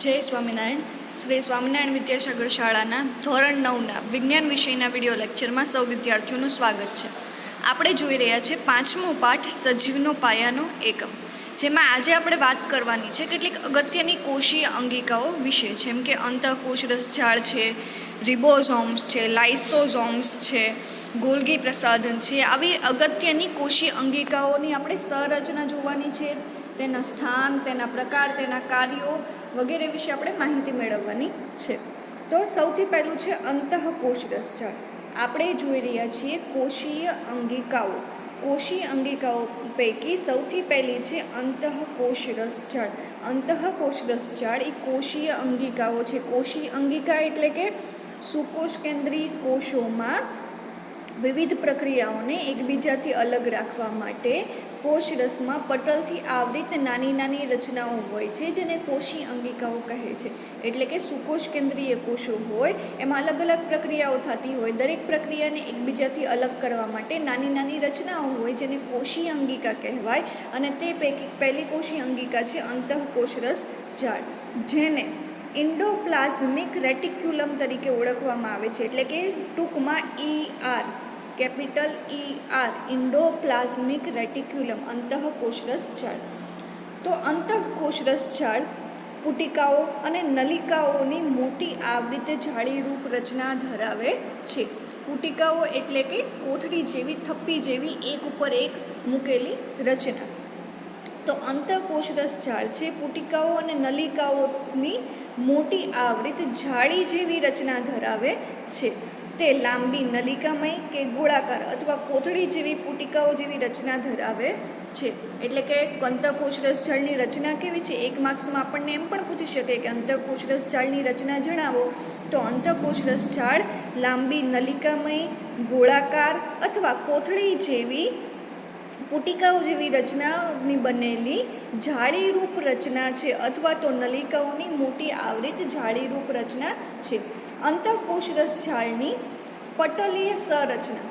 જય સ્વામિનારાયણ. શ્રી સ્વામિનારાયણ વિદ્યાસાગર શાળાના ધોરણ 9ના વિજ્ઞાન વિષયના વિડીયો લેક્ચરમાં સૌ વિદ્યાર્થીઓનું સ્વાગત છે. આપણે જોઈ રહ્યા છે 5મો પાઠ સજીવનો પાયાનો એકમ, જેમાં આજે આપણે વાત કરવાની છે કેટલીક અગત્યની કોષીય અંગિકાઓ વિશે, જેમ કે અંતઃકોષ રસજાળ છે, રિબોઝોમ્સ છે, લાઇસોઝોમ્સ છે, ગોલ્ગી પ્રસાધન છે. આવી અગત્યની કોષીય અંગિકાઓની આપણે સંરચના જોવાની છે, તેના સ્થાન, તેના પ્રકાર, તેના કાર્યો વગેરે વિશે આપણે માહિતી મેળવવાની છે. તો સૌથી પહેલું છે અંતઃકોષ રસજાળ. આપણે જોઈ રહ્યા છીએ કોષીય અંગિકાઓ. કોષીય અંગિકાઓ પૈકી સૌથી પહેલી છે અંતઃકોષ રસજાળ. અંતઃકોષ રસજાળ એ કોષીય અંગિકાઓ છે. કોષીય અંગિકા એટલે કે સુકોષ કેન્દ્રીય કોષોમાં વિવિધ પ્રક્રિયાઓને એકબીજાથી અલગ રાખવા માટે કોષરસમાં પટલથી આવૃત નાની નાની રચનાઓ હોય છે, જેને કોષીય અંગિકાઓ કહે છે. એટલે કે સુકોષ કેન્દ્રીય કોષો હોય એમાં અલગ અલગ પ્રક્રિયાઓ થતી હોય, દરેક પ્રક્રિયાને એકબીજાથી અલગ કરવા માટે નાની નાની રચનાઓ હોય, જેને કોષીય અંગિકા કહેવાય. અને તે પૈકી પહેલી કોષીય અંગિકા છે અંતઃકોષ રસજાળ, જેને એન્ડોપ્લાઝમિક રેટિક્યુલમ તરીકે ઓળખવામાં આવે છે. એટલે કે ટૂંકમાં ER, capital ER, endoplasmic reticulum, અંતઃકોષ રસજાળ. તો અંતઃકોષ રસજાળ પુટિકાઓ અને નલિકાઓની મોટી આવૃત જાળીરૂપ રચના ધરાવે છે. પુટિકાઓ એટલે કે કોથળી જેવી, થપ્પી જેવી એક ઉપર એક મૂકેલી રચના. તો અંતઃકોષ રસજાળ છે પુટિકાઓ અને નલિકાઓની મોટી આવૃત જાળી જેવી રચના ધરાવે છે. તે લાંબી નલિકામય કે ગોળાકાર અથવા કોથળી જેવી પુટિકાઓ જેવી રચના ધરાવે છે. એટલે કે અંતઃકોષ રસજાળની રચના કેવી છે? એક માર્ક્સમાં આપણને એમ પણ પૂછી શકે કે અંતઃકોષ રસજાળની રચના જણાવો. તો અંતઃકોષ રસજાળ લાંબી નલિકામય, ગોળાકાર અથવા કોથળી જેવી પુટિકાઓ જેવી રચનાની બનેલી જાળીરૂપ રચના છે, અથવા તો નલિકાઓની મોટી આવૃત જાળીરૂપ રચના છે. અંતઃકોષ રસજાળની પટલીય સંરચના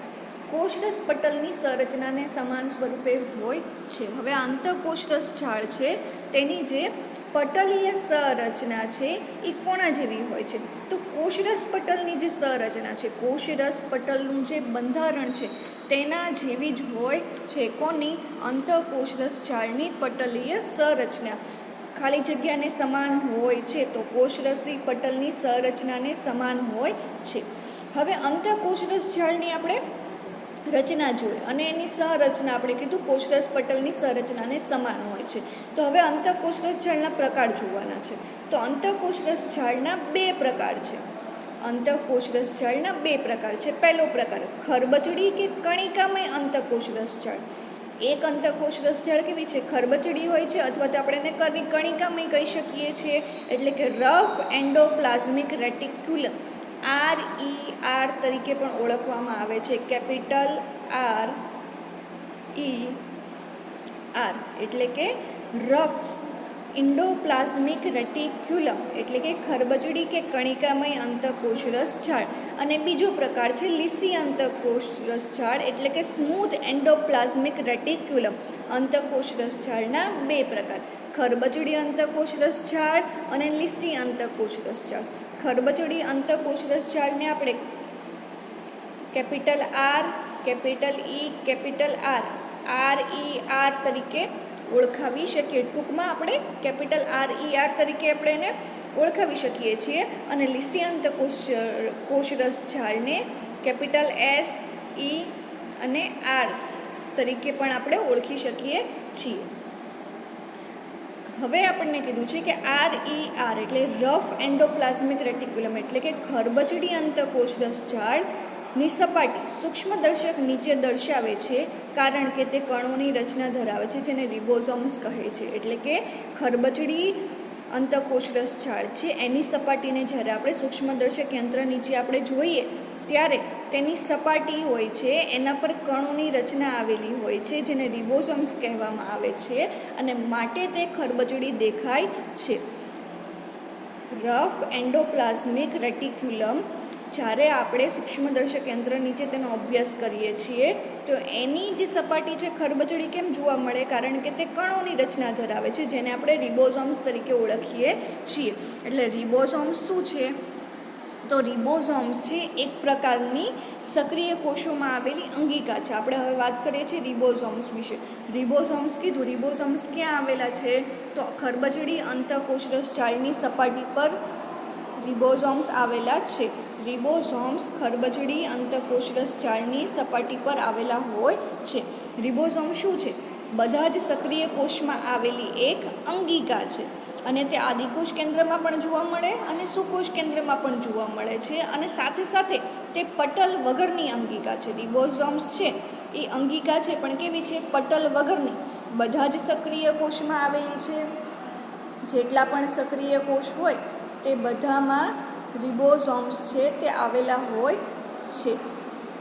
કોષરસ પટલની સંરચનાને સમાન સ્વરૂપે હોય છે. હવે અંતઃકોષ રસજાળ છે તેની જે પટલીય સંરચના છે એ કોના જેવી હોય છે? તો કોષરસ પટલની જે સંરચના છે, કોષરસ પટલનું જે બંધારણ છે તેના જેવી જ હોય છે. કોની? અંતઃકોષ રસજાળની પટલીય સંરચના. ખાલી જગ્યાને સમાન હોય છે, તો કોષરસી પટલની સંરચનાને સમાન હોય છે. હવે અંતઃકોષ રસજાળની આપણે રચના જોઈએ અને એની સંરચના આપણે કીધું કોષરસ પટલની સંરચનાને સમાન હોય છે. તો હવે અંતઃકોષ રસજાળના પ્રકાર જોવાના છે. તો અંતઃકોષ રસજાળના બે પ્રકાર છે. અંતઃકોષ રસજાળના બે પ્રકાર છે. પહેલો પ્રકાર ખરબચડી કે કણિકામય અંતઃકોષ રસજાળ. એક અંતઃકોષ રસજાળ કેવી છે? ખરબચડી હોય છે, અથવા તો આપણે એને કણિકામય કહી શકીએ છીએ. એટલે કે રફ એન્ડોપ્લાઝમિક રેટિક્યુલમ, RER તરીકે પણ ઓળખવામાં આવે છે. કેપિટલ RER એટલે કે રફ એન્ડોપ્લાઝમિક રેટિક્યુલમ, એટલે કે ખરબચડી કે કણિકામય અંતઃકોષ રસજાળ. અને બીજો પ્રકાર છે લીસી અંતઃકોષ રસજાળ, એટલે કે સ્મૂથ એન્ડોપ્લાઝમિક રેટિક્યુલમ. અંતઃકોષ રસજાળના બે પ્રકાર, ખરબચડી અંતઃકોષ રસજાળ અને લીસી અંતઃકોષ રસજાળ. ખરબચડી અંતઃકોષ રસજાળને આપણે capital R, capital E, capital RER તરીકે ઓળખાવી શકીએ. ટૂંકમાં આપણે કેપિટલ RER તરીકે આપણે એને ઓળખાવી શકીએ છીએ. અને લીસી અંતઃકોષ રસજાળને કેપિટલ SE અને R તરીકે પણ આપણે ઓળખી શકીએ છીએ. હવે આપણને કીધું છે કે RER એટલે રફ એન્ડોપ્લાઝમિક રેટિક્યુલમ, એટલે કે ખરબચડી અંતઃકોષ રસજાળની સપાટી સૂક્ષ્મદર્શક નીચે દર્શાવે છે, કારણ કે તે કણોની રચના ધરાવે છે, જેને રિબોઝોમ્સ કહે છે. એટલે કે ખરબચડી અંતઃકોષ રસજાળ છે એની સપાટીને જ્યારે આપણે સૂક્ષ્મદર્શક યંત્ર નીચે આપણે જોઈએ ત્યારે તેની સપાટી હોય છે એના પર કણોની રચના આવેલી હોય છે, જેને રિબોઝોમ્સ કહેવામાં આવે છે, અને માટે તે ખરબચડી દેખાય છે. રફ એન્ડોપ્લાઝમિક રેટિક્યુલમ જ્યારે આપણે સૂક્ષ્મદર્શક યંત્ર નીચે તેનો અભ્યાસ કરીએ છીએ તો એની જે સપાટી છે ખરબચડી કેમ જોવા મળે? કારણ કે તે કણોની રચના ધરાવે છે, જેને આપણે રિબોઝોમ્સ તરીકે ઓળખીએ છીએ. એટલે રિબોઝોમ્સ શું છે? તો રિબોઝોમ્સ છે એક પ્રકારની સક્રિય કોષોમાં આવેલી અંગિકા છે. આપણે હવે વાત કરીએ છીએ રિબોઝોમ્સ વિશે. રિબોઝોમ્સ કીધું, રિબોઝોમ્સ ક્યાં આવેલા છે? તો ખરબચડી અંતઃકોષરસ જાળીની સપાટી પર રિબોઝોમ્સ આવેલા છે. રિબોઝોમ્સ ખરબચડી અંતઃકોષરસ જાળીની સપાટી પર આવેલા હોય છે. રિબોઝોમ શું છે? બધા જ સક્રિય કોષમાં આવેલી એક અંગિકા છે અને તે આદિકોષ કેન્દ્રમાં પણ જોવા મળે અને સુકોષ કેન્દ્રમાં પણ જોવા મળે છે અને સાથે સાથે તે પટલ વગરની અંગિકા છે. રિબોઝોમ્સ છે એ અંગિકા છે પણ કેવી છે? પટલ વગરની. બધા જ સક્રિય કોષમાં આવેલી છે. જેટલા પણ સક્રિય કોષ હોય તે બધામાં રિબોઝોમ્સ છે તે આવેલા હોય છે.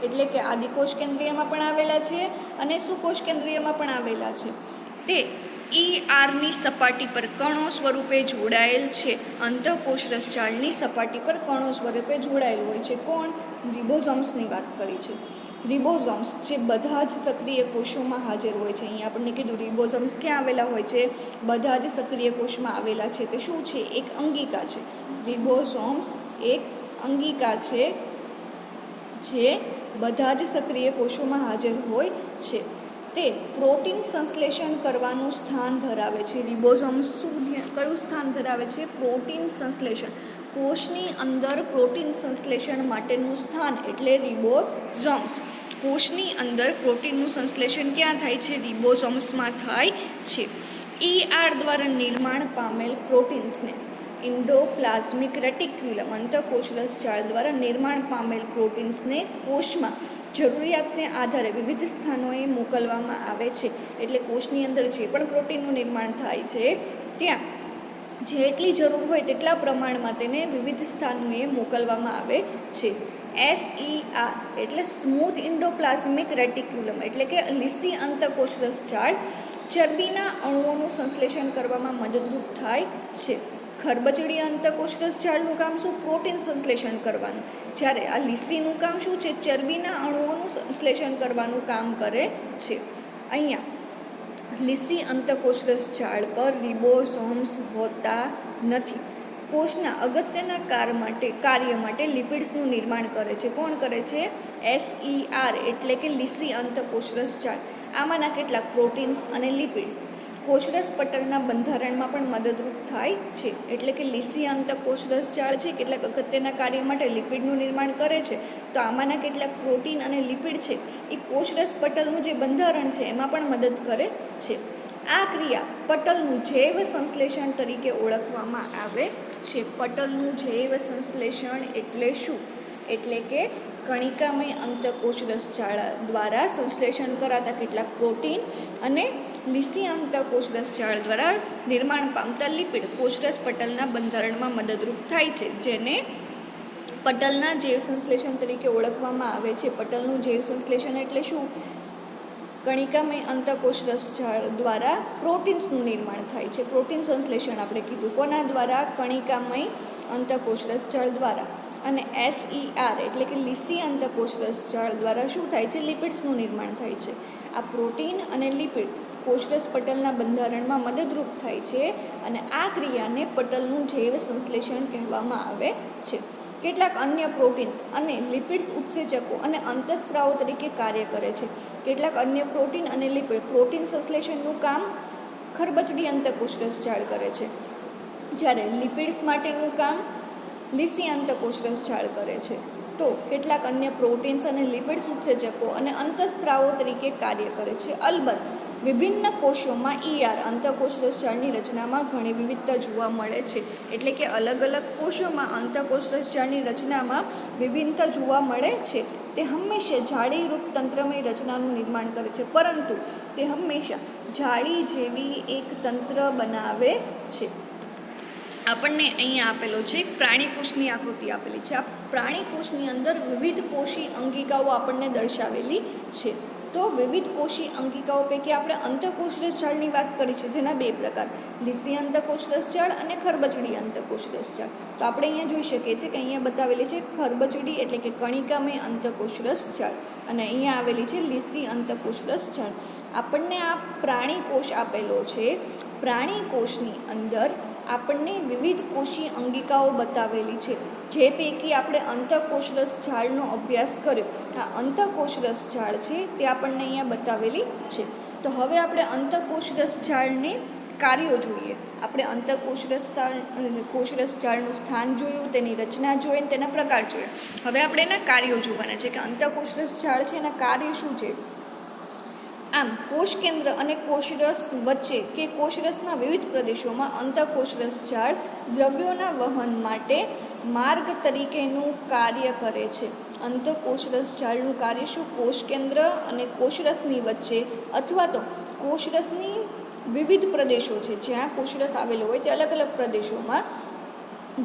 એટલે કે આદિકોષ કેન્દ્રીયમાં પણ આવેલા છે અને સુકોષ કેન્દ્રીયમાં પણ આવેલા છે. તે ERની સપાટી પર કણો સ્વરૂપે જોડાયેલ છે. અંતઃકોષરસ જાળની સપાટી પર કણો સ્વરૂપે જોડાયેલ હોય છે. કોણ? રિબોઝોમ્સની વાત કરી છે. રિબોઝોમ્સ જે બધા જ સક્રિય કોષોમાં હાજર હોય છે. અહીંયા આપણને કીધું રિબોઝોમ્સ ક્યાં આવેલા હોય છે? બધા જ સક્રિય કોષમાં આવેલા છે. તે શું છે? એક અંગિકા છે. રિબોઝોમ્સ એક અંગિકા છે જે બધા જ સક્રિય કોષોમાં હાજર હોય છે. તે પ્રોટીન સંશ્લેષણ કરવાનું સ્થાન ધરાવે છે. રિબોઝોમ્સ કયું સ્થાન ધરાવે છે? પ્રોટીન સંશ્લેષણ. કોષની અંદર પ્રોટીન સંશ્લેષણ માટેનું સ્થાન એટલે રિબોઝોમ્સ. કોષની અંદર પ્રોટીનનું સંશ્લેષણ ક્યાં થાય છે? રિબોઝોમ્સમાં થાય છે. ER દ્વારા નિર્માણ પામેલ પ્રોટીન્સને એન્ડોપ્લાઝમિક રેટિક્યુલમ અંતઃકોષરસ જાળ દ્વારા નિર્માણ પામેલ પ્રોટીન્સને કોષમાં જરૂરિયાતને આધારે વિવિધ સ્થાનોએ મોકલવામાં આવે છે. એટલે કોષની અંદર જે પણ પ્રોટીનનું નિર્માણ થાય છે ત્યાં જેટલી જરૂર હોય તેટલા પ્રમાણમાં તેને વિવિધ સ્થાનોએ મોકલવામાં આવે છે. SER એટલે સ્મૂથ એન્ડોપ્લાઝમિક રેટિક્યુલમ એટલે કે લીસી અંતઃકોષરસ જાળ ચરબીના અણુઓનું સંશ્લેષણ કરવામાં મદદરૂપ થાય છે. ખરબચડી અંતઃકોષરસ જાળનું કામ શું? પ્રોટીન સંશ્લેષણ કરવાનું. જ્યારે આ લીસીનું કામ શું છે? ચરબીના અણુઓનું સંશ્લેષણ કરવાનું કામ કરે છે. અહીંયા લીસી અંતઃકોષરસ જાળ પર રિબોઝોમ્સ હોતા નથી. કોષના અગત્યના કાર્ય માટે લિપિડ્સનું નિર્માણ કરે છે. કોણ કરે છે? SER એટલે કે લીસી અંતઃકોષરસ જાળ. આમાંના કેટલાક પ્રોટીન્સ અને લિપિડ્સ કોષરસ પટલના બંધારણમાં પણ મદદરૂપ થાય છે. એટલે કે લીસી અંતઃકોષરસ જાળ છે કેટલાક અગત્યના કાર્ય માટે લિપિડનું નિર્માણ કરે છે. તો આમાંના કેટલાક પ્રોટીન અને લિપિડ છે એ કોષરસ પટલનું જે બંધારણ છે એમાં પણ મદદ કરે છે. આ ક્રિયા પટલનું જૈવ સંશ્લેષણ તરીકે ઓળખવામાં આવે છે. પટલનું જૈવ સંશ્લેષણ એટલે શું? એટલે કે કણિકામય અંતઃકોષરસ જાળ દ્વારા સંશ્લેષણ કરાતા કેટલાક પ્રોટીન અને લીસી અંતઃકોષરસ જાળ દ્વારા નિર્માણ પામતા લિપિડ કોષરસ પટલના બંધારણમાં મદદરૂપ થાય છે, જેને પટલના જૈવ સંશ્લેષણ તરીકે ઓળખવામાં આવે છે. પટલનું જૈવ સંશ્લેષણ એટલે શું? કણિકામય અંતઃકોષરસ જાળ દ્વારા પ્રોટીન્સનું નિર્માણ થાય છે. પ્રોટીન સંશ્લેષણ આપણે કીધું. કોના દ્વારા? કણિકામય અંતઃકોષરસ જાળ દ્વારા. અને SER એટલે કે લીસી અંતઃકોષરસ જાળ દ્વારા શું થાય છે? લિપિડ્સનું નિર્માણ થાય છે. આ પ્રોટીન અને લિપિડ કોષરસ પટલના બંધારણમાં મદદરૂપ થાય છે અને આ ક્રિયાને પટલનું જૈવ સંશ્લેષણ કહેવામાં આવે છે. કેટલાક અન્ય પ્રોટીન્સ અને લિપિડ્સ ઉત્સેચકો અને અંતઃસ્ત્રાવો તરીકે કાર્ય કરે છે. કેટલાક અન્ય પ્રોટીન અને લિપિડ પ્રોટીન સંશ્લેષણનું કામ ખરબચડી અંતઃકોષરસ જાળ કરે છે, જ્યારે લિપિડ્સ માટેનું કામ લીસી અંતઃકોષરસ જાળ કરે છે. તો કેટલાક અન્ય પ્રોટીન્સ અને લિપિડ્સ ઉત્સેચકો અને અંતઃસ્ત્રાવો તરીકે કાર્ય કરે છે. અલબત્ત વિભિન્ન કોષોમાં અંતઃકોષરસ જાળની રચનામાં ઘણી વિવિધતા જોવા મળે છે. એટલે કે અલગ અલગ કોષોમાં અંતઃકોષરસ જાળની રચનામાં વિભિન્નતા જોવા મળે છે. તે હંમેશા જાળીરૂપ તંત્રમય રચનાનું નિર્માણ કરે છે, પરંતુ તે હંમેશા જાળી જેવી એક તંત્ર બનાવે છે. આપણને અહીંયા આપેલો છે એક પ્રાણીકોષની આકૃતિ આપેલી છે. આ પ્રાણીકોષની અંદર વિવિધ કોષી અંગિકાઓ આપણને દર્શાવેલી છે. તો વિવિધ કોષી અંગિકાઓ પૈકી આપણે અંતઃકોષરસ જાળની વાત કરી છે, જેના બે પ્રકાર, લીસી અંતઃકોષરસ જાળ અને ખરબચડી અંતઃકોષરસ જાળ. તો આપણે અહીંયા જોઈ શકીએ છીએ કે અહીંયા બતાવેલી છે ખરબચડી એટલે કે કણિકામય અંતઃકોષરસ જાળ, અને અહીંયા આવેલી છે લીસી અંતઃકોષરસ જાળ. આપણને આ પ્રાણી કોષ આપેલો છે. પ્રાણી કોષની અંદર આપણને વિવિધ કોષી અંગિકાઓ બતાવેલી છે, જે પૈકી આપણે અંતઃકોષરસ જાળનો અભ્યાસ કર્યો. આ અંતઃકોષરસ જાળ છે તે આપણને અહીંયા બતાવેલી છે. તો હવે આપણે અંતઃકોષરસ જાળને કાર્યો જોઈએ. આપણે કોષરસ જાળનું સ્થાન જોયું, તેની રચના જોઈ, તેના પ્રકાર જોયા. હવે આપણે એના કાર્યો જોવાના છે કે અંતઃકોષરસ જાળ છે એના કાર્ય શું છે. આમ કોષ કેન્દ્ર અને કોષરસ વચ્ચે કે કોષરસના વિવિધ પ્રદેશોમાં અંતઃકોષરસ જાળ દ્રવ્યોના વહન માટે માર્ગ તરીકેનું કાર્ય કરે છે. અંતઃકોષરસ જાળનું કાર્ય શું? કોષ કેન્દ્ર અને કોષરસની વચ્ચે અથવા તો કોષરસની વિવિધ પ્રદેશો છે, જ્યાં કોષરસ આવેલો હોય તે અલગ અલગ પ્રદેશોમાં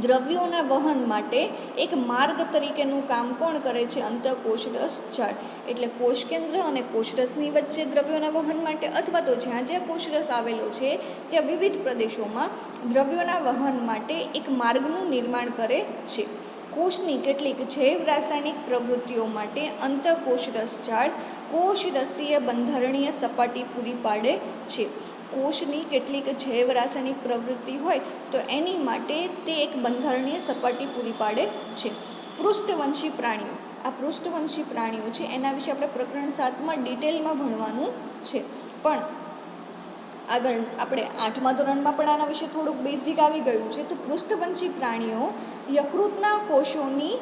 દ્રવ્યોના વહન માટે એક માર્ગ તરીકેનું કામ કોણ કરે છે? અંતઃકોષરસ જાળ. એટલે કોષ કેન્દ્ર અને કોષરસની વચ્ચે દ્રવ્યોના વહન માટે અથવા તો જ્યાં જ્યાં કોષરસ આવેલો છે ત્યાં વિવિધ પ્રદેશોમાં દ્રવ્યોના વહન માટે એક માર્ગનું નિર્માણ કરે છે. કોષની કેટલીક જૈવ રાસાયણિક પ્રવૃત્તિઓ માટે અંતઃકોષરસ જાળ કોષરસીય બંધારણીય સપાટી પૂરી પાડે છે. કોષની કેટલીક જૈવ રાસાયણિક પ્રવૃત્તિ હોય તો એની માટે તે એક બંધારણીય સપાટી પૂરી પાડે છે. પૃષ્ઠવંશી પ્રાણીઓ. આ પૃષ્ઠવંશી પ્રાણીઓ છે એના વિશે આપણે પ્રકરણ 7માં ડિટેલમાં ભણવાનું છે, પણ આગળ આપણે 8મા ધોરણમાં પણ આના વિશે થોડુંક બેઝિક આવી ગયું છે. તો પૃષ્ઠવંશી પ્રાણીઓ યકૃતના કોષોની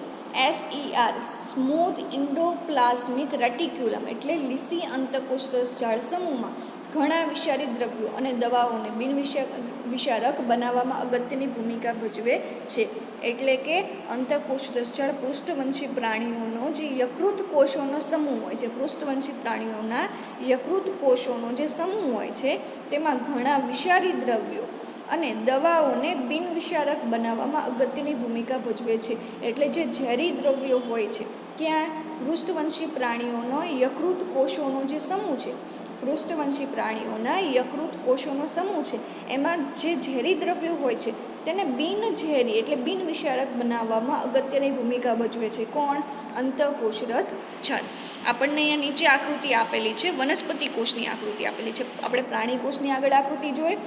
SER સ્મૂથ ઇન્ડોપ્લાઝમિક રેટિક્યુલમ એટલે લીસી અંતઃકોષરસ જાળ સમૂહમાં ઘણા વિષારી દ્રવ્યો અને દવાઓને બિનવિષારક બનાવવામાં અગત્યની ભૂમિકા ભજવે છે. એટલે કે અંતઃકોષરસ જાળ પૃષ્ઠવંશી પ્રાણીઓનો જે યકૃત કોષોનો સમૂહ હોય છે, પૃષ્ઠવંશી પ્રાણીઓના યકૃત કોષોનો જે સમૂહ હોય છે તેમાં ઘણા વિષારી દ્રવ્યો અને દવાઓને બિનવિષારક બનાવવામાં અગત્યની ભૂમિકા ભજવે છે. એટલે જે ઝેરી દ્રવ્યો હોય છે, ક્યાં? પૃષ્ઠવંશી પ્રાણીઓનો યકૃત કોષોનો જે સમૂહ છે, પૃષ્ઠવંશી પ્રાણીઓના યકૃત કોષોનો સમૂહ છે, એમાં જે ઝેરી દ્રવ્યો હોય છે તેને બિનઝેરી એટલે બિનવિષારક બનાવવામાં અગત્યની ભૂમિકા ભજવે છે. કોણ? અંતઃકોષરસ જાળ. આપણને અહીંયા નીચે આકૃતિ આપેલી છે, વનસ્પતિ કોષની આકૃતિ આપેલી છે. આપણે પ્રાણી કોષની આગળ આકૃતિ જોઈએ,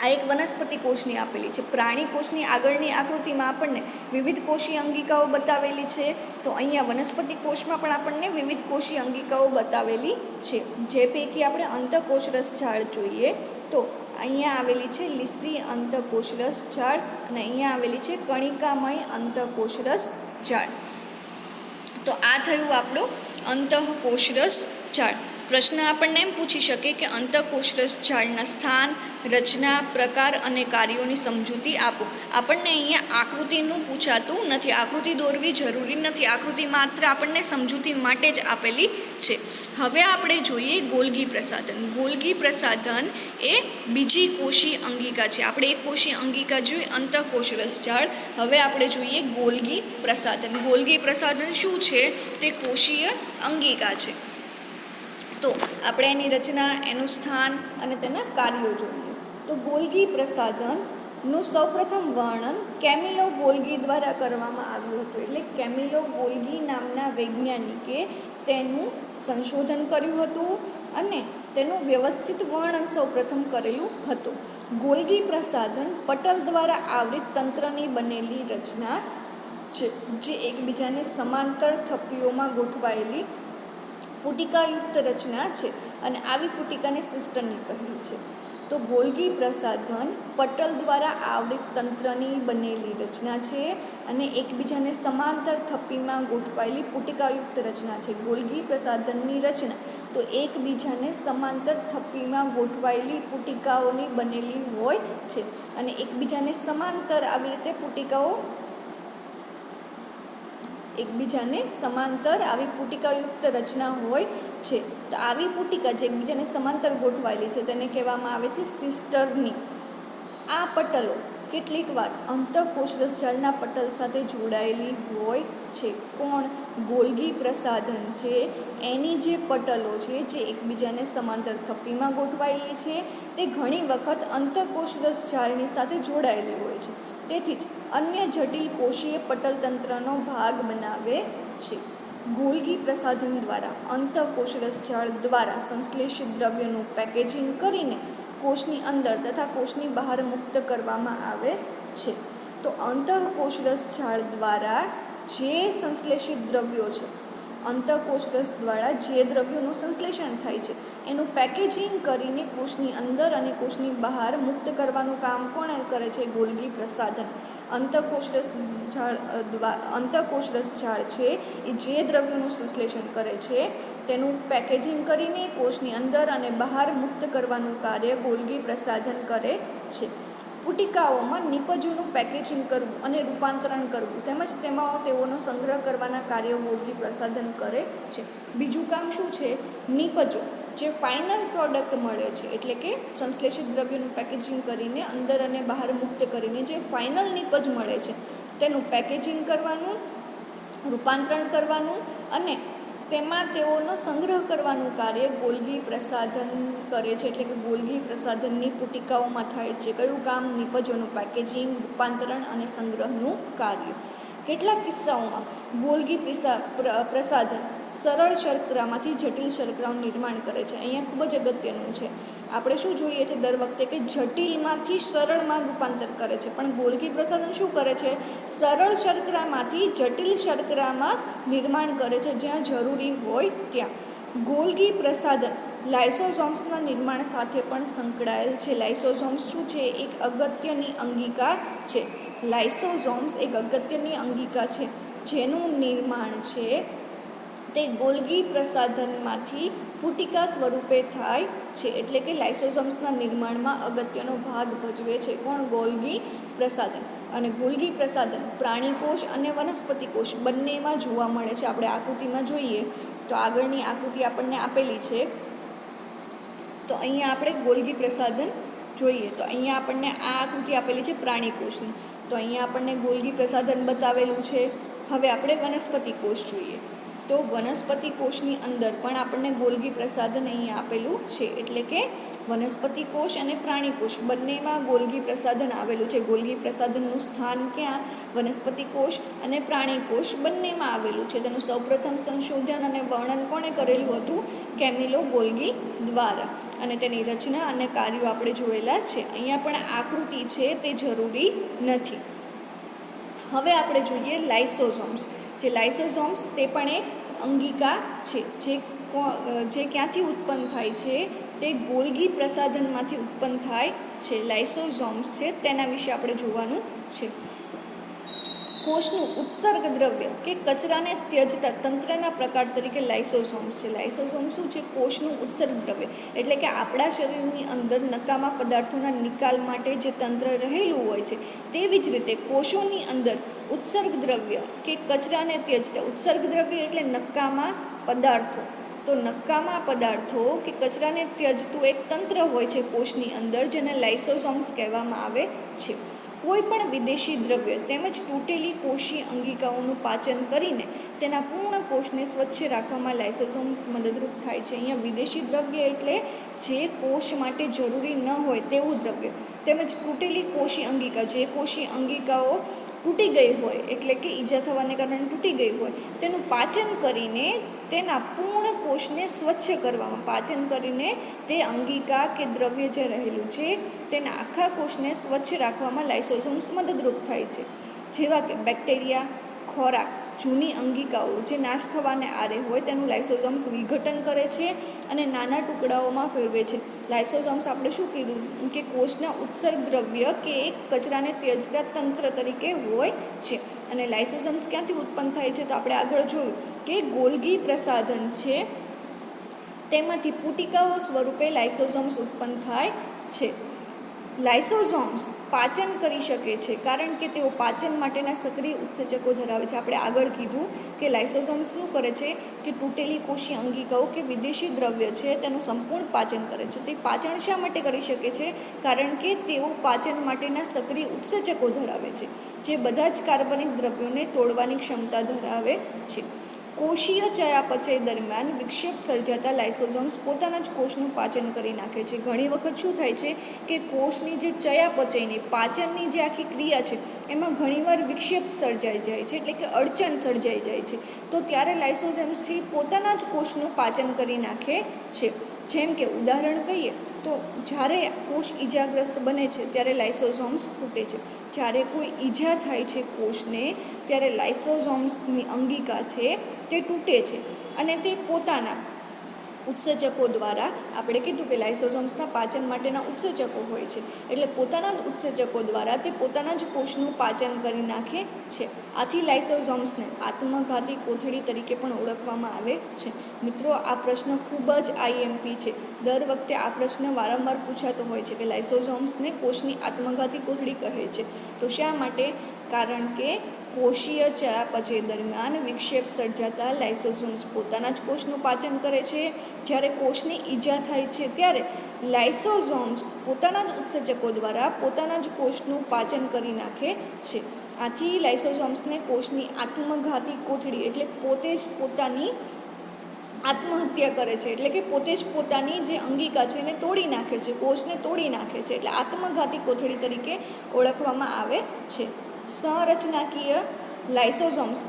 આ એક વનસ્પતિ કોષની આપેલી છે. પ્રાણી કોષની આગળની આકૃતિમાં આપણને વિવિધ કોષી અંગિકાઓ બતાવેલી છે. તો અહીંયા વનસ્પતિ કોષમાં પણ આપણને વિવિધ કોષી અંગિકાઓ બતાવેલી છે, જે પૈકી આપણે અંતઃકોષરસ જાળ જોઈએ તો અહીંયા આવેલી છે લીસી અંતઃકોષરસ જાળ અને અહીંયા આવેલી છે કણિકામય અંતઃકોષરસ જાળ. તો આ થયું આપણું અંતઃકોષરસ જાળ. પ્રશ્ન આપણને એમ પૂછી શકે કે અંતઃકોષરસ જાળના સ્થાન, રચના, પ્રકાર અને કાર્યોની સમજૂતી આપો. આપણને અહીંયા આકૃતિનું પૂછાતું નથી, આકૃતિ દોરવી જરૂરી નથી, આકૃતિ માત્ર આપણને સમજૂતી માટે જ આપેલી છે. હવે આપણે જોઈએ ગોલ્ગી પ્રસાધન. ગોલ્ગી પ્રસાધન એ બીજી કોષી અંગિકા છે. આપણે એક કોષી અંગિકા જોઈ અંતઃકોષરસ જાળ, હવે આપણે જોઈએ ગોલ્ગી પ્રસાધન. ગોલ્ગી પ્રસાધન શું છે? તે કોષીય અંગિકા છે. તો આપણે એની રચના, એનું સ્થાન અને તેના કાર્યો જોઈએ. તો ગોલ્ગી પ્રસાધનનું સૌપ્રથમ વર્ણન કેમિલો ગોલ્ગી દ્વારા કરવામાં આવ્યું હતું. એટલે કેમિલો ગોલ્ગી નામના વૈજ્ઞાનિકે તેનું સંશોધન કર્યું હતું અને તેનું વ્યવસ્થિત વર્ણન સૌપ્રથમ કરેલું હતું. ગોલ્ગી પ્રસાધન પટલ દ્વારા આવૃત તંત્રની બનેલી રચના છે, જે એકબીજાને સમાંતર થપ્પીઓમાં ગોઠવાયેલી પુટિકાયુક્ત રચના છે અને આવી પુટિકાને સિસ્ટરની કહે છે. તો ગોલ્ગી પ્રસાધન પટલ દ્વારા આવૃત તંત્રની બનેલી રચના છે અને એકબીજાને સમાંતર થપ્પીમાં ગોઠવાયેલી પુટિકાયુક્ત રચના છે. ગોલ્ગી પ્રસાધનની રચના તો એકબીજાને સમાંતર થપ્પીમાં ગોઠવાયેલી પુટિકાઓની બનેલી હોય છે અને એકબીજાને સમાંતર આવી રીતે પુટિકાઓ એકબીજાને સમાંતર આવી પુટિકાયુક્ત રચના હોય છે. તો આવી પુટિકા જે એકબીજાને સમાંતર ગોઠવાયેલી છે તેને કહેવામાં આવે છે સિસ્ટરની. આ પટલો કેટલીક વાર અંતઃકોષરસજાળના પટલ સાથે જોડાયેલી હોય છે. કોણ? ગોલ્ગી પ્રસાધન છે એની જે પટલો છે જે એકબીજાને સમાંતર થપ્પીમાં ગોઠવાયેલી છે તે ઘણી વખત અંતઃકોષરસજાળની સાથે જોડાયેલી હોય છે. તેથી જ અન્ય જટિલ કોષીય પટલતંત્રનો ભાગ બનાવે છે. ગોલ્ગી પ્રસાધન દ્વારા અંતઃકોષરસજાળ દ્વારા સંશ્લેષિત દ્રવ્યનું પેકેજિંગ કરીને કોષની અંદર તથા કોષની બહાર મુક્ત કરવામાં આવે છે. તો અંતઃકોષરસજાળ દ્વારા જે સંશ્લેષિત દ્રવ્યો છે, અંતઃકોષરસ દ્વારા જે દ્રવ્યોનું સંશ્લેષણ થાય છે એનું પેકેજિંગ કરીને કોષની અંદર અને કોષની બહાર મુક્ત કરવાનું કામ કોણ કરે છે? ગોલ્ગી પ્રસાધન. અંતઃકોષરસજાળ છે એ જે દ્રવ્યોનું સંશ્લેષણ કરે છે તેનું પેકેજિંગ કરીને કોષની અંદર અને બહાર મુક્ત કરવાનું કાર્ય ગોલ્ગી પ્રસાધન કરે છે. પુટિકાઓમાં નિપજોનું પેકેજિંગ કરવું અને રૂપાંતરણ કરવું તેમજ તેમાં તેઓનો સંગ્રહ કરવાના કાર્યો ગોલ્ગી પ્રસાધન કરે છે. બીજું કામ શું છે? નિપજો જે ફાઇનલ પ્રોડક્ટ મળે છે એટલે કે સંશ્લેષિત દ્રવ્યનું પેકેજિંગ કરીને અંદર અને બહાર મુક્ત કરીને જે ફાઇનલ નિપજ મળે છે તેનું પેકેજિંગ કરવાનું, રૂપાંતરણ કરવાનું અને તેમાં તેઓનો સંગ્રહ કરવાનું કાર્ય ગોલ્ગી પ્રસાધન કરે છે. એટલે કે ગોલ્ગી પ્રસાધનની પુટિકાઓમાં થાય છે કયું કામ? નિપજોનું પેકેજિંગ, રૂપાંતરણ અને સંગ્રહનું કાર્ય. કેટલાક કિસ્સાઓમાં ગોલ્ગી પ્રસાધન સરળ શર્કરામાંથી જટિલ શર્કરાનું નિર્માણ કરે છે. અહીંયા ખૂબ જ અગત્યનું છે. આપણે શું જોઈએ છે દર વખતે કે જટિલમાંથી સરળમાં રૂપાંતર કરે છે, પણ ગોલ્ગી પ્રસાધન શું કરે છે? સરળ શર્કરામાંથી જટિલ શર્કરામાં નિર્માણ કરે છે જ્યાં જરૂરી હોય ત્યાં. ગોલ્ગી પ્રસાધન લાઇસોઝોમ્સના નિર્માણ સાથે પણ સંકળાયેલ છે. લાઇસોઝોમ્સ શું છે? એક અગત્યની અંગિકા છે. લાઇસોઝોમ્સ એક અગત્યની અંગિકા છે જેનું નિર્માણ છે તે ગોલ્ગી પ્રસાધનમાંથી પુટિકા સ્વરૂપે થાય છે. એટલે કે લાઇસોઝોમ્સના નિર્માણમાં અગત્યનો ભાગ ભજવે છે. કોણ? ગોલ્ગી પ્રસાધન. અને ગોલ્ગી પ્રસાધન પ્રાણીકોષ અને વનસ્પતિ કોષ બંનેમાં જોવા મળે છે. આપણે આકૃતિમાં જોઈએ તો આગળની આકૃતિ આપણને આપેલી છે. તો અહીંયા આપણે ગોલ્ગી પ્રસાધન જોઈએ તો અહીંયા આપણને આ આકૃતિ આપેલી છે પ્રાણીકોષની. તો અહીંયા આપણને ગોલ્ગી પ્રસાધન બતાવેલું છે. હવે આપણે વનસ્પતિ કોષ જોઈએ તો વનસ્પતિ કોષની અંદર પણ આપણને ગોલ્ગી પ્રસાધન અહીંયા આપેલું છે. એટલે કે વનસ્પતિ કોષ અને પ્રાણી કોષ બંનેમાં ગોલ્ગી પ્રસાધન આવેલું છે. ગોલ્ગી પ્રસાધનનું સ્થાન ક્યાં? વનસ્પતિ કોષ અને પ્રાણી કોષ બંનેમાં આવેલું છે. તેનું સૌપ્રથમ સંશોધન અને વર્ણન કોણે કરેલું હતું? કેમિલો ગોલ્ગી દ્વારા. અને તેની રચના અને કાર્યો આપણે જોયેલા છે. અહીંયા પણ આકૃતિ છે તે જરૂરી નથી. હવે આપણે જોઈએ લાઇસોઝોમ્સ. જે લાઇસોઝોમ્સ તે પણ એક અંગિકા છે જે ક્યાંથી ઉત્પન્ન થાય છે? તે ગોલ્ગી પ્રસાધનમાંથી ઉત્પન્ન થાય છે. લાઇસોઝોમ્સ છે તેના વિશે આપણે જોવાનું છે. કોષનું ઉત્સર્ગ દ્રવ્ય કે કચરાને ત્યજતા તંત્રના પ્રકાર તરીકે લાઇસોઝોમ્સ છે. લાઇસોઝોમ શું છે? કોષનું ઉત્સર્ગ દ્રવ્ય. એટલે કે આપણા શરીરની અંદર નકામા પદાર્થોના નિકાલ માટે જે તંત્ર રહેલું હોય છે તેવી જ રીતે કોષોની અંદર ઉત્સર્ગ દ્રવ્ય કે કચરાને ત્યજતા. ઉત્સર્ગ દ્રવ્ય એટલે નકામા પદાર્થો. તો નકામા પદાર્થો કે કચરાને ત્યજતું એક તંત્ર હોય છે કોષની અંદર જેને લાઇસોઝોમ્સ કહેવામાં આવે છે. કોઈ પણ વિદેશી દ્રવ્ય તેમજ તૂટેલી કોષીય અંગિકાઓનું પાચન કરીને તેના પૂર્ણ કોષને સ્વચ્છ રાખવામાં લાઇસોઝોમ્સ મદદરૂપ થાય છે. અહીંયા વિદેશી દ્રવ્ય એટલે જે કોષ માટે જરૂરી ન હોય તેવું દ્રવ્ય તેમજ તૂટેલી કોષીય અંગિકા, જે કોષીય અંગિકાઓ તૂટી ગઈ હોય એટલે કે ઈજા થવાને કારણે તૂટી ગઈ હોય તેનું પાચન કરીને તેના પૂર્ણ કોષને સ્વચ્છ કરવામાં, પાચન કરીને તે અંગિકા કે દ્રવ્ય જે રહેલું છે તેના આખા કોષને સ્વચ્છ રાખવામાં લાઇસોઝોમ્સ મદદરૂપ થાય છે. જેવા કે બેક્ટેરિયા, ખોરાક, જૂની અંગિકાઓ જે નાશ થવાને આરે હોય તેનું લાઇસોઝોમ્સ વિઘટન કરે છે અને નાના ટુકડાઓમાં ફેરવે છે. લાઇસોઝોમ્સ આપણે શું કીધું કે કોષના ઉત્સર્ગ દ્રવ્ય કે એક કચરાને ત્યજતા તંત્ર તરીકે હોય છે. અને લાઇસોઝોમ્સ ક્યાંથી ઉત્પન્ન થાય છે? તો આપણે આગળ જોયું કે ગોલ્ગી પ્રસાધન છે તેમાંથી પુટિકાઓ સ્વરૂપે લાઇસોઝોમ્સ ઉત્પન્ન થાય છે. લાઇસોઝોમ્સ પાચન કરી શકે છે કારણ કે તેઓ પાચન માટેના સક્રિય ઉત્સેચકો ધરાવે છે. આપણે આગળ કીધું કે લાઇસોઝોમ્સ શું કરે છે કે તૂટેલી કોષીય અંગિકાઓ કે વિદેશી દ્રવ્ય છે તેનું સંપૂર્ણ પાચન કરે છે. તે પાચન શા માટે કરી શકે છે? કારણ કે તેઓ પાચન માટેના સક્રિય ઉત્સેચકો ધરાવે છે જે બધા જ કાર્બનિક દ્રવ્યોને તોડવાની ક્ષમતા ધરાવે છે. કોષીય ચયાપચય દરમિયાન વિક્ષેપ સર્જાતા લાઇસોઝોમ્સ પોતાના જ કોષનું પાચન કરી નાખે છે. ઘણી વખત શું થાય છે કે કોષની જે ચયાપચયની પાચનની જે આખી ક્રિયા છે એમાં ઘણીવાર વિક્ષેપ સર્જાઈ જાય છે, એટલે કે અડચણ સર્જાઈ જાય છે. તો ત્યારે લાઇસોઝોમ્સ પોતાના જ કોષનું પાચન કરી નાખે છે. જેમ કે ઉદાહરણ કહીએ તો જ્યારે કોષ ઈજાગ્રસ્ત બને છે ત્યારે લાઇસોઝોમ્સ તૂટે છે. જ્યારે કોઈ ઈજા થાય છે કોષને ત્યારે લાઇસોઝોમ્સની અંગિકા છે તે તૂટે છે અને તે પોતાના ઉત્સેચકો દ્વારા, આપણે કીધું કે લાઇસોઝોમ્સના પાચન માટેના ઉત્સેચકો હોય છે, એટલે પોતાના જ ઉત્સેચકો દ્વારા તે પોતાના જ કોષનું પાચન કરી નાખે છે. આથી લાઇસોઝોમ્સને આત્મઘાતી કોથળી તરીકે પણ ઓળખવામાં આવે છે. મિત્રો, આ પ્રશ્ન ખૂબ જ આઈએમપી છે. દર વખતે આ પ્રશ્ન વારંવાર પૂછાતો હોય છે કે લાઇસોઝોમ્સને કોષની આત્મઘાતી કોથળી કહે છે. તો શા માટે? કારણ કે કોષીય ચયાપચય દરમિયાન વિક્ષેપ સર્જાતા લાઇસોઝોમ્સ પોતાના જ કોષનું પાચન કરે છે. જ્યારે કોષની ઈજા થાય છે ત્યારે લાઇસોઝોમ્સ પોતાના જ ઉત્સેચકો દ્વારા પોતાના જ કોષનું પાચન કરી નાખે છે. આથી લાઇસોઝોમ્સને કોષની આત્મઘાતી કોથળી, એટલે પોતે જ પોતાની આત્મહત્યા કરે છે, એટલે કે પોતે જ પોતાની જે અંગિકા છે એને તોડી નાખે છે, કોષને તોડી નાખે છે, એટલે આત્મઘાતી કોથળી તરીકે ઓળખવામાં આવે છે. સંરચનાકીય લાઇસોઝોમ્સ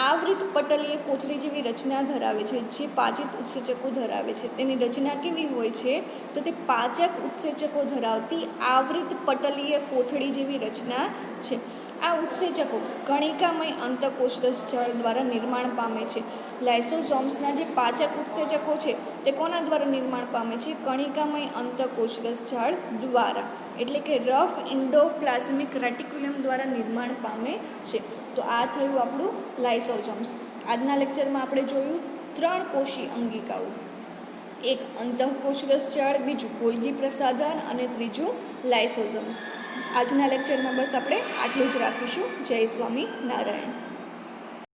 આવૃત પટલીય કોથળી જેવી રચના ધરાવે છે જે પાચિત ઉત્સેચકો ધરાવે છે. તેની રચના કેવી હોય છે? તો તે પાચક ઉત્સેચકો ધરાવતી આવૃત પટલીય કોથળી જેવી રચના છે. આ ઉત્સેચકો કણિકામય અંતઃકોષરસ જાળ દ્વારા નિર્માણ પામે છે. લાઇસોઝોમ્સના જે પાચક ઉત્સેચકો છે તે કોના દ્વારા નિર્માણ પામે છે? કણિકામય અંતઃકોષરસ જાળ દ્વારા, એટલે કે રફ એન્ડોપ્લાઝમિક રેટિક્યુલમ દ્વારા નિર્માણ પામે છે. તો આ થયું આપણું લાઇસોઝોમ્સ. આજના લેક્ચરમાં આપણે જોયું 3 કોષી અંગિકાઓ, એક અંતઃકોષરસ જાળ, બીજું ગોલ્ગી પ્રસાધન અને ત્રીજું લાઇસોઝોમ્સ. આજના લેક્ચરમાં બસ આપણે આટલું જ રાખીશું. જય સ્વામિનારાયણ.